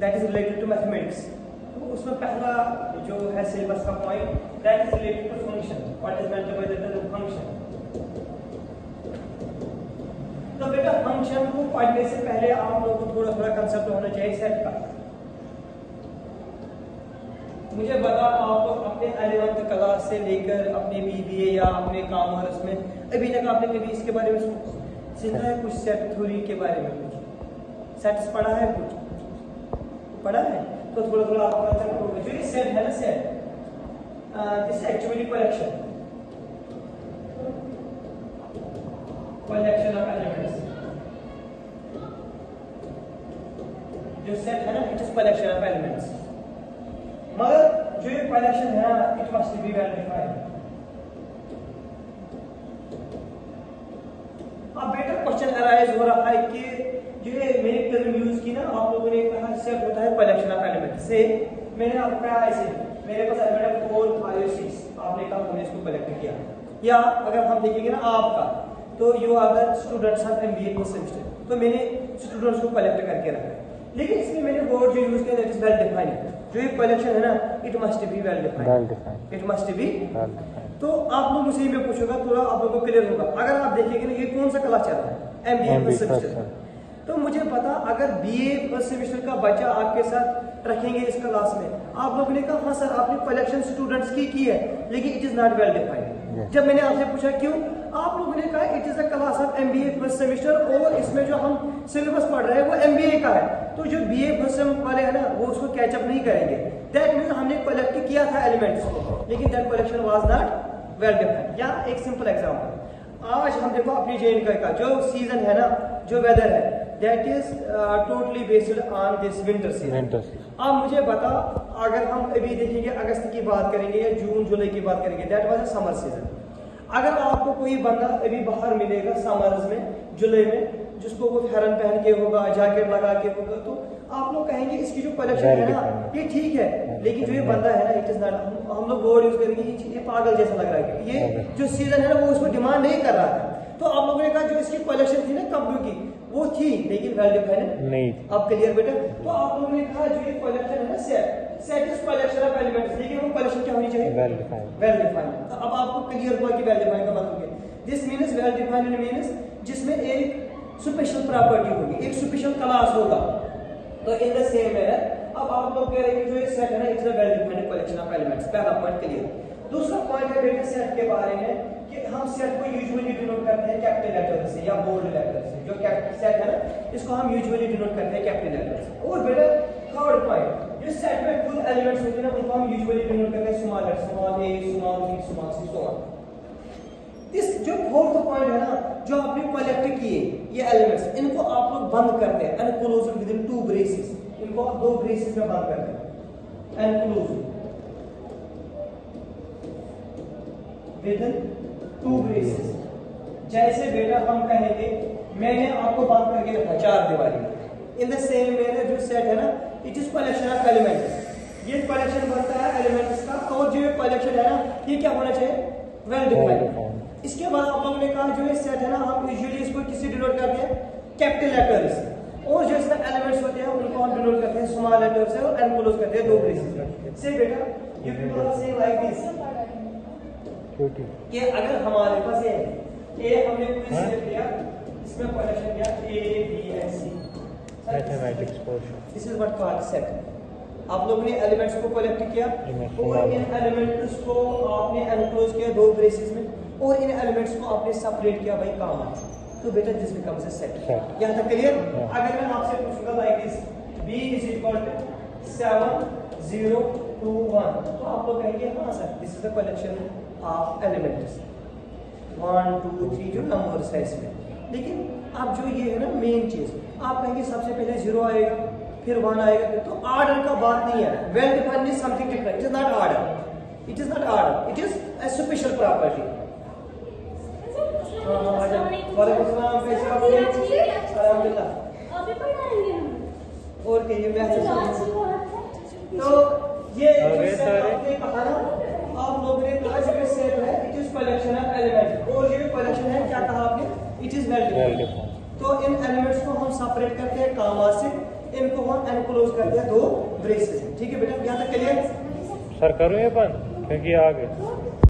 That is related to mathematics. तो उसमें पहला जो है सिलेबस का point that is related to function, what is meant by that function. तो बेटा फंक्शन को पढ़ने से पहले आप लोगों को थोड़ा थोड़ा कंसेप्ट होना चाहिए सेट का। मुझे बता आप लोग अपने 11th क्लास से लेकर अपने बीबीए या अपने कॉमर्स में अभी तक आपने कभी इसके बारे में सुना है कुछ सेट थ्योरी के बारे में? कुछ सेट्स पढ़ा है? कुछ पढ़ा है? तो थोड़ा थोड़ा आपको कंसेप्ट होगा। जो ये सेट है ना, set this actually collection of elements. जो सेट है ना, it is collection of elements. मगर जो ये कलेक्शन है ना, it must be well defined. अब बेटा क्वेश्चन अराइज हो रहा है कि जो ये मैंने टर्म यूज की ना, आप लोगों ने कहा सेट होता है कलेक्शन ऑफ एलिमेंट्स से। मैंने आपको कहा ऐसे मेरे पास एलिमेंट 4 5 6, आपने कहा हमने इसको कलेक्ट किया। या अगर हम देखेंगे ना आपका, तो you are the students of MBA first semester, तो मैंने स्टूडेंट्स को कलेक्ट करके रखा है। लेकिन इसमें मैंने वर्ड जो यूज किया दैट इज वेल डिफाइंड। जो ये कलेक्शन है ना, it must be well defined, it must be. तो आप लोग मुझे में पूछोगा, थोड़ा आप लोगों को क्लियर होगा। अगर आप देखेंगे ना, ये कौन सा क्लास चल रहा है? MBA first semester. तो मुझे पता अगर बीए फर्स्ट सेमेस्टर का बच्चा आपके साथ रखेंगे इस क्लास में, आप लोगों ने कहा हाँ सर आपने कलेक्शन स्टूडेंट्स की है, लेकिन it is not well defined. जब मैंने आपसे पूछा क्यों, आप लोगों ने कहा it is the class of MBA first semester, और इसमें जो हम सिलेबस पढ़ रहे हैं वो एमबीए का है। तो जो बीए फर्स्ट सेम वाले हैं ना, वो उसको कैचअप नहीं करेंगे। दैट मींस हमने कलेक्ट किया था एलिमेंट्स को, लेकिन that collection was not well defined. या एक सिंपल एग्जांपल, आज हम देखो अपनी जेएनयू का जो सीजन है ना, जो वेदर है, that is totally based on this winter season. अब मुझे बता, अगर हम अभी देखेंगे अगस्त की बात करेंगे या जून जुलाई की बात करेंगे, that was a summer season. अगर आपको कोई बंदा अभी बाहर मिलेगा समर्स में, जुलाई में, जिसको वो फैरन पहन के होगा, जैकेट लगा के होगा, तो आप लोग कहेंगे इसकी जो कलेक्शन है ना, ये ठीक है, लेकिन जो ये बंदा है ना, इट इज नॉट, हम लोग वर्ड यूज करेंगे ये पागल जैसा लग रहा है। ये जो सीजन है ना, वो उसको डिमांड नहीं कर रहा है। तो आप लोगों ने कहा जो इसकी कलेक्शन थी ना कपड़ों की, वो थी, लेकिन वेल डिफाइंड नहीं। अब क्लियर बेटा? तो आप लोगों ने कहा जो ये कलेक्शन है ना, set is collection of elements, लेकिन वो कलेक्शन क्या होनी चाहिए? Well defined. तो अब आपको क्लियर हुआ कि वेल डिफाइंड का मतलब क्या है। This means well defined means जिसमें एक स्पेशल प्रॉपर्टी होगी, एक स्पेशल क्लास होगा। तो इन द सेम मैनर अब आप लोग कह रहे हैं कि जो ये सेट है ना, it's a well defined collection of elements. पहला पॉइंट क्लियर। दूसरा पॉइंट है बेटा सेट के बारे में कि हम सेट को यूजुअली डिनोट करते हैं कैपिटल लेटर से या बोल्ड लेटर से। जो सेट है ना, इसको हम यूजुअली डिनोट करते हैं कैपिटल लेटर से। और बेटा थर्ड पॉइंट, जो सेट में कुल एलिमेंट्स होते हैं ना, उनको हम यूजुअली डिनोट करते हैं small letter, small A, small B, small C, so on. इस जो फोर्थ पॉइंट है ना, जो आपने कलेक्ट किए ये एलिमेंट्स, इनको आप लोग बंद करते हैं एनक्लोज्ड विद इन 2 ब्रेसेस। इनको आप 2 ब्रेसेस में बंद करते हैं, एनक्लोज्ड विद इन 2 ब्रेसेस। जैसे बेटा हम कहेंगे मैंने आपको बंद करके रखा 4 दीवारी। इन द सेम मैनर जो सेट है ना, it is collection of elements. ये कलेक्शन बनता है एलिमेंट्स का, और जो कलेक्शन है ना, ये क्या होना चाहिए? Well defined. इसके बाद आप लोगों ने कहा जो ये सेट है ना, हम यूजुअली इसको किससे डिनोट करते हैं? Capital letters. और जो इसमें एलिमेंट्स होते हैं उनको हम डिनोट करते हैं स्मॉल लेटर से और एनक्लोज करते हैं 2 ब्रेसेस में। से बेटा you people are saying like this कि अगर हमारे पास ए हमने कोई सेट लिया, इसमें कलेक्शन किया A B and C, mathematics portion, this is what called set. आप लोगों ने एलिमेंट्स को कलेक्ट किया और इन एलिमेंट्स को आपने एनक्लोज किया 2 ब्रेसेस में, और इन एलिमेंट्स को आपने सेपरेट किया बाय कॉमा। तो बेटा दिस बिकम्स अ सेट। यहां तक क्लियर? अगर मैं आपसे पूछूंगा like this b is equal to 7 0 2 1, तो आप लोग कहेंगे हां sir this is the collection of elements 1 2 3 जो नंबर्स है इसमें। लेकिन अब जो ये है ना मेन चीज, आप कहेंगे सबसे पहले 0 आएगा, फिर 1 आएगा, तो ऑर्डर का बात नहीं है। Well defined is something different, it is not order, it is not order, it is a special property. और कहिए तो ये आपने कहा ना, आप लोगों ने कहा जो सेट है it is collection of elements, और ये कलेक्शन है क्या कहा आपने? It is well defined. तो इन एलिमेंट्स को हम सेपरेट करते हैं कॉमा से, इनको हम एनक्लोज करते हैं 2 ब्रेसेस। ठीक है बेटा, यहाँ तक क्लियर? सर करूँ ये बंद क्योंकि आ गए।